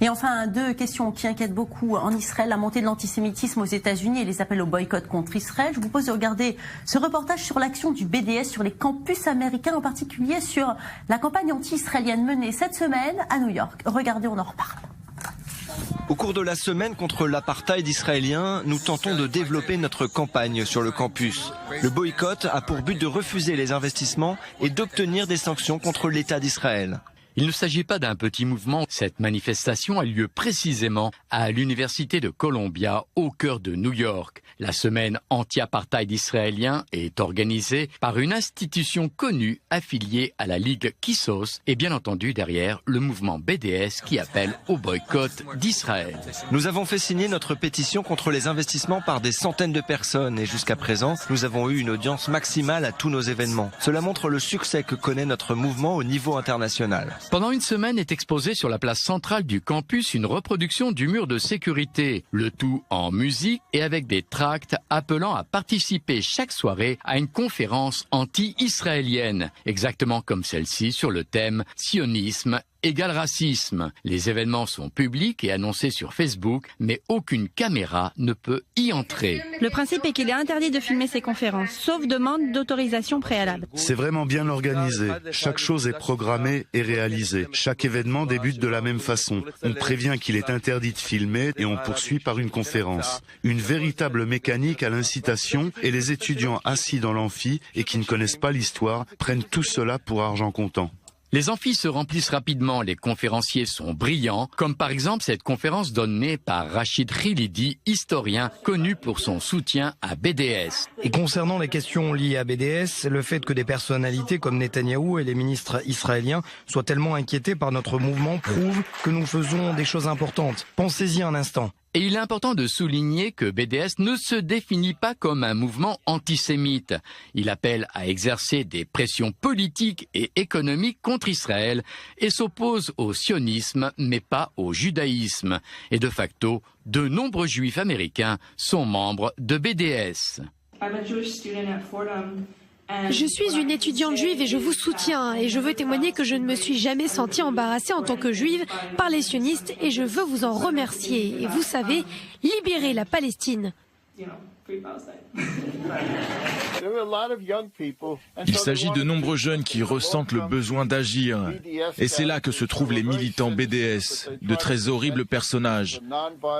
Et enfin, deux questions qui inquiètent beaucoup en Israël, la montée de l'antisémitisme aux États-Unis et les appels au boycott contre Israël. Je vous propose de regarder ce reportage sur l'action du BDS sur les campus américains, en particulier sur la campagne anti-israélienne menée cette semaine à New York. Regardez, on en reparle. Au cours de la semaine contre l'apartheid israélien, nous tentons de développer notre campagne sur le campus. Le boycott a pour but de refuser les investissements et d'obtenir des sanctions contre l'État d'Israël. Il ne s'agit pas d'un petit mouvement. Cette manifestation a lieu précisément à l'université de Columbia, au cœur de New York. La semaine anti-apartheid israélien est organisée par une institution connue affiliée à la Ligue Kissos et bien entendu derrière le mouvement BDS qui appelle au boycott d'Israël. Nous avons fait signer notre pétition contre les investissements par des centaines de personnes et jusqu'à présent, nous avons eu une audience maximale à tous nos événements. Cela montre le succès que connaît notre mouvement au niveau international. Pendant une semaine est exposée sur la place centrale du campus une reproduction du mur de sécurité, le tout en musique et avec des tracts appelant à participer chaque soirée à une conférence anti-israélienne, exactement comme celle-ci sur le thème sionisme égale racisme. Les événements sont publics et annoncés sur Facebook, mais aucune caméra ne peut y entrer. Le principe est qu'il est interdit de filmer ces conférences, sauf demande d'autorisation préalable. C'est vraiment bien organisé. Chaque chose est programmée et réalisée. Chaque événement débute de la même façon. On prévient qu'il est interdit de filmer et on poursuit par une conférence. Une véritable mécanique à l'incitation et les étudiants assis dans l'amphi et qui ne connaissent pas l'histoire prennent tout cela pour argent comptant. Les amphis se remplissent rapidement, les conférenciers sont brillants, comme par exemple cette conférence donnée par Rachid Khilidi, historien connu pour son soutien à BDS. Et concernant les questions liées à BDS, le fait que des personnalités comme Netanyahou et les ministres israéliens soient tellement inquiétés par notre mouvement prouve que nous faisons des choses importantes. Pensez-y un instant. Et il est important de souligner que BDS ne se définit pas comme un mouvement antisémite. Il appelle à exercer des pressions politiques et économiques contre Israël et s'oppose au sionisme, mais pas au judaïsme. Et de facto, de nombreux juifs américains sont membres de BDS. Je suis une étudiante juive et je vous soutiens et je veux témoigner que je ne me suis jamais sentie embarrassée en tant que juive par les sionistes et je veux vous en remercier. Et vous savez, libérer la Palestine. Il s'agit de nombreux jeunes qui ressentent le besoin d'agir. Et c'est là que se trouvent les militants BDS, de très horribles personnages.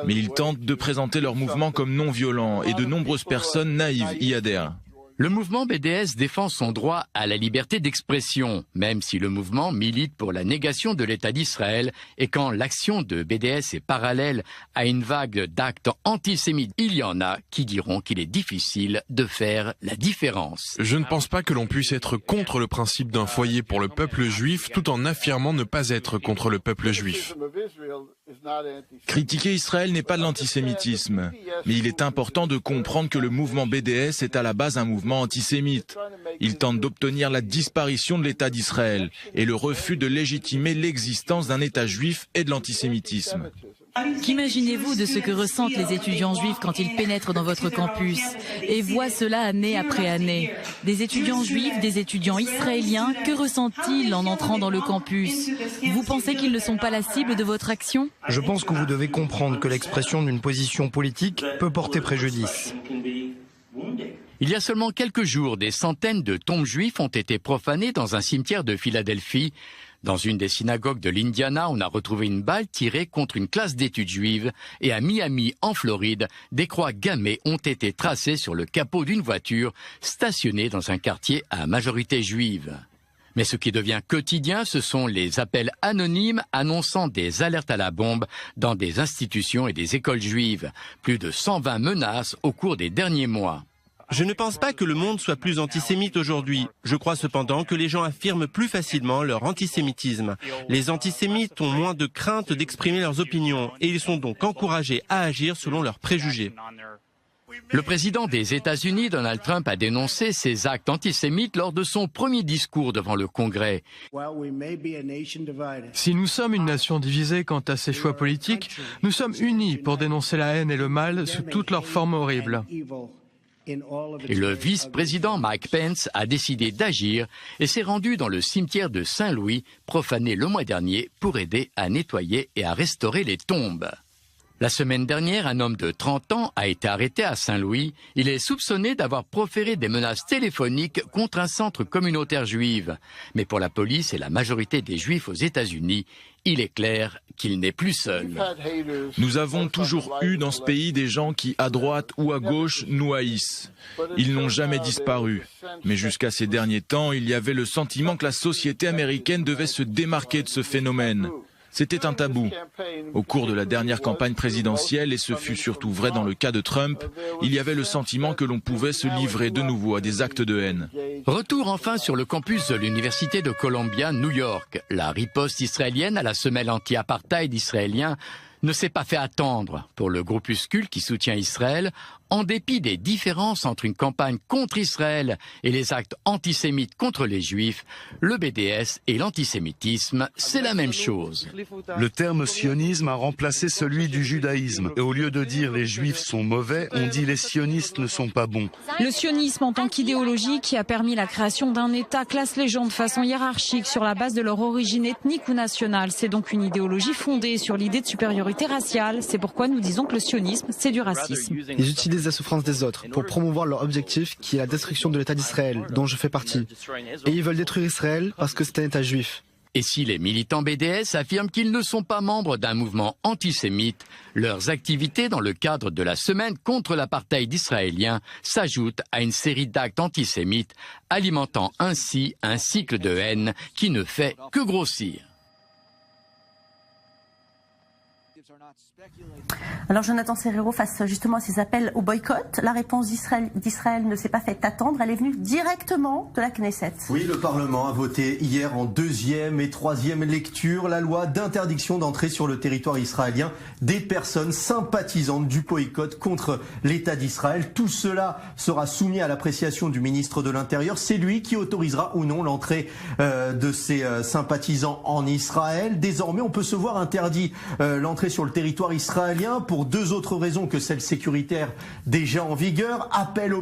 Mais ils tentent de présenter leur mouvement comme non violent et de nombreuses personnes naïves y adhèrent. Le mouvement BDS défend son droit à la liberté d'expression, même si le mouvement milite pour la négation de l'État d'Israël et quand l'action de BDS est parallèle à une vague d'actes antisémites. Il y en a qui diront qu'il est difficile de faire la différence. Je ne pense pas que l'on puisse être contre le principe d'un foyer pour le peuple juif tout en affirmant ne pas être contre le peuple juif. Critiquer Israël n'est pas de l'antisémitisme, mais il est important de comprendre que le mouvement BDS est à la base un mouvement antisémite. Il tente d'obtenir la disparition de l'État d'Israël et le refus de légitimer l'existence d'un État juif et de l'antisémitisme. Qu'imaginez-vous de ce que ressentent les étudiants juifs quand ils pénètrent dans votre campus et voient cela année après année? Des étudiants juifs, des étudiants israéliens, que ressentent-ils en entrant dans le campus? Vous pensez qu'ils ne sont pas la cible de votre action? Je pense que vous devez comprendre que l'expression d'une position politique peut porter préjudice. Il y a seulement quelques jours, des centaines de tombes juives ont été profanées dans un cimetière de Philadelphie. Dans une des synagogues de l'Indiana, on a retrouvé une balle tirée contre une classe d'études juives. Et à Miami, en Floride, des croix gammées ont été tracées sur le capot d'une voiture stationnée dans un quartier à majorité juive. Mais ce qui devient quotidien, ce sont les appels anonymes annonçant des alertes à la bombe dans des institutions et des écoles juives. Plus de 120 menaces au cours des derniers mois. Je ne pense pas que le monde soit plus antisémite aujourd'hui. Je crois cependant que les gens affirment plus facilement leur antisémitisme. Les antisémites ont moins de crainte d'exprimer leurs opinions et ils sont donc encouragés à agir selon leurs préjugés. Le président des États-Unis, Donald Trump, a dénoncé ces actes antisémites lors de son premier discours devant le Congrès. Si nous sommes une nation divisée quant à ses choix politiques, nous sommes unis pour dénoncer la haine et le mal sous toutes leurs formes horribles. Et le vice-président Mike Pence a décidé d'agir et s'est rendu dans le cimetière de Saint-Louis, profané le mois dernier, pour aider à nettoyer et à restaurer les tombes. La semaine dernière, un homme de 30 ans a été arrêté à Saint-Louis. Il est soupçonné d'avoir proféré des menaces téléphoniques contre un centre communautaire juif. Mais pour la police et la majorité des juifs aux États-Unis, il est clair qu'il n'est plus seul. Nous avons toujours eu dans ce pays des gens qui, à droite ou à gauche, nous haïssent. Ils n'ont jamais disparu. Mais jusqu'à ces derniers temps, il y avait le sentiment que la société américaine devait se démarquer de ce phénomène. C'était un tabou. Au cours de la dernière campagne présidentielle, et ce fut surtout vrai dans le cas de Trump, il y avait le sentiment que l'on pouvait se livrer de nouveau à des actes de haine. Retour enfin sur le campus de l'Université de Columbia, New York. La riposte israélienne à la semelle anti-apartheid israélien ne s'est pas fait attendre pour le groupuscule qui soutient Israël, en dépit des différences entre une campagne contre Israël et les actes antisémites contre les Juifs. Le BDS et l'antisémitisme, c'est la même chose. Le terme sionisme a remplacé celui du judaïsme. Et au lieu de dire les Juifs sont mauvais, on dit les sionistes ne sont pas bons. Le sionisme en tant qu'idéologie qui a permis la création d'un État classe les gens de façon hiérarchique sur la base de leur origine ethnique ou nationale. C'est donc une idéologie fondée sur l'idée de supériorité raciale. C'est pourquoi nous disons que le sionisme, c'est du racisme. Ils utilisent la souffrance des autres pour promouvoir leur objectif qui est la destruction de l'État d'Israël, dont je fais partie. Et ils veulent détruire Israël parce que c'est un État juif. Et si les militants BDS affirment qu'ils ne sont pas membres d'un mouvement antisémite, leurs activités dans le cadre de la semaine contre l'apartheid israélien s'ajoutent à une série d'actes antisémites, alimentant ainsi un cycle de haine qui ne fait que grossir. Alors Jonathan Serrero, face justement à ces appels au boycott, la réponse d'Israël ne s'est pas fait attendre, elle est venue directement de la Knesset. Oui, le Parlement a voté hier en deuxième et troisième lecture la loi d'interdiction d'entrée sur le territoire israélien des personnes sympathisantes du boycott contre l'État d'Israël. Tout cela sera soumis à l'appréciation du ministre de l'Intérieur. C'est lui qui autorisera ou non l'entrée de ces sympathisants en Israël. Désormais, on peut se voir interdit l'entrée sur le territoire israélien pour deux autres raisons que celles sécuritaires déjà en vigueur. Appel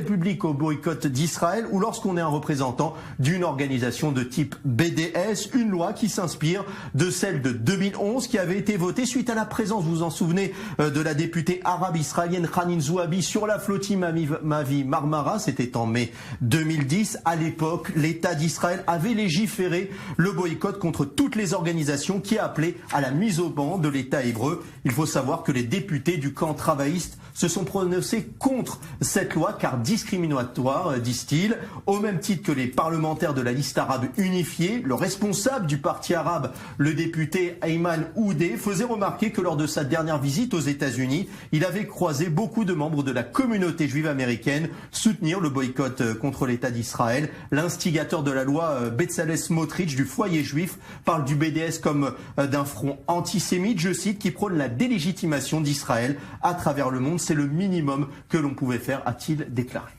public au boycott d'Israël ou lorsqu'on est un représentant d'une organisation de type BDS, une loi qui s'inspire de celle de 2011 qui avait été votée suite à la présence, vous vous en souvenez, de la députée arabe israélienne Hanin Zouabi sur la flottille Mavi Marmara, c'était en mai 2010. À l'époque, l'État d'Israël avait légiféré le boycott contre toutes les organisations qui appelaient à la mise au ban de l'État hébreu. Il faut savoir que les députés du camp travailliste se sont prononcés contre cette loi car discriminatoire, disent-ils, au même titre que les parlementaires de la liste arabe unifiée. Le responsable du parti arabe, le député Ayman Oudeh, faisait remarquer que lors de sa dernière visite aux États-Unis, il avait croisé beaucoup de membres de la communauté juive américaine soutenir le boycott contre l'État d'Israël. L'instigateur de la loi, Bezalel Smotrich, du foyer juif, parle du BDS comme d'un front antisémite, je cite, qui prône la délégitimation d'Israël à travers le monde. C'est le minimum que l'on pouvait faire, a-t-il déclaré.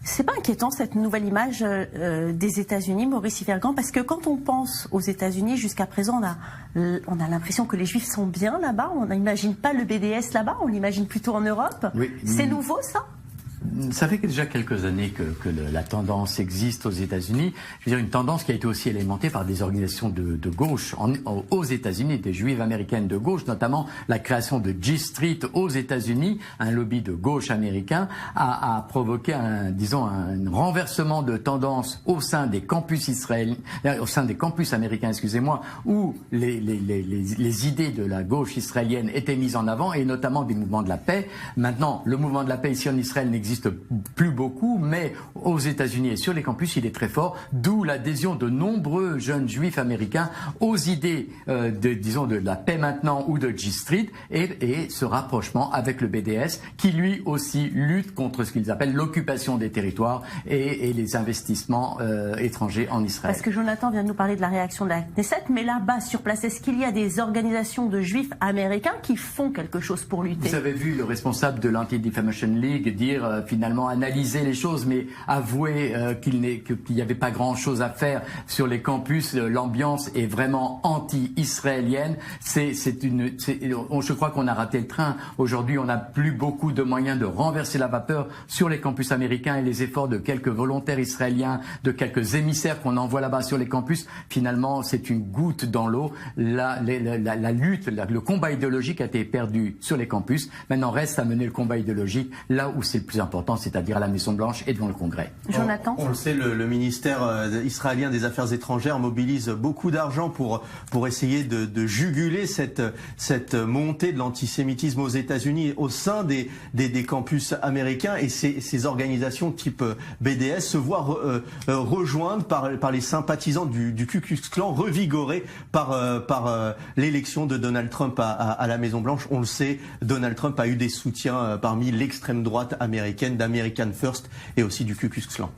C'est pas inquiétant cette nouvelle image des États-Unis, Maurice Yvergand, parce que quand on pense aux États-Unis, jusqu'à présent, on a l'impression que les Juifs sont bien là-bas. On n'imagine pas le BDS là-bas, on l'imagine plutôt en Europe. Oui. C'est nouveau, ça ? Ça fait déjà quelques années que la tendance existe aux États-Unis. Je veux dire, une tendance qui a été aussi alimentée par des organisations de gauche aux États-Unis, des juives américaines de gauche, notamment la création de G Street aux États-Unis, un lobby de gauche américain, a provoqué un renversement de tendance au sein des campus américains, excusez-moi, où les idées de la gauche israélienne étaient mises en avant, et notamment des mouvements de la paix. Maintenant, le mouvement de la paix ici en Israël n'existe plus beaucoup, mais aux États-Unis et sur les campus, il est très fort, d'où l'adhésion de nombreux jeunes juifs américains aux idées de la paix maintenant ou de G Street et ce rapprochement avec le BDS qui lui aussi lutte contre ce qu'ils appellent l'occupation des territoires et les investissements étrangers en Israël. Parce que Jonathan vient de nous parler de la réaction de la Knesset, mais là-bas sur place, est-ce qu'il y a des organisations de juifs américains qui font quelque chose pour lutter ? Vous avez vu le responsable de l'Anti-Defamation League dire finalement analyser les choses, mais avouer qu'il n'y avait pas grand-chose à faire sur les campus. L'ambiance est vraiment anti-israélienne. Je crois qu'on a raté le train. Aujourd'hui, on n'a plus beaucoup de moyens de renverser la vapeur sur les campus américains, et les efforts de quelques volontaires israéliens, de quelques émissaires qu'on envoie là-bas sur les campus, finalement, c'est une goutte dans l'eau. La lutte, le combat idéologique a été perdu sur les campus. Maintenant, reste à mener le combat idéologique là où c'est le plus important, c'est-à-dire à la Maison-Blanche et devant le Congrès. Jonathan ? On le sait, le ministère israélien des Affaires étrangères mobilise beaucoup d'argent pour essayer de juguler cette montée de l'antisémitisme aux États-Unis au sein des campus américains, et ces organisations type BDS se voient rejoindre par les sympathisants du Ku Klux Klan, revigorés par l'élection de Donald Trump à la Maison-Blanche. On le sait, Donald Trump a eu des soutiens parmi l'extrême droite américaine, d'American First et aussi du Ku Klux Klan.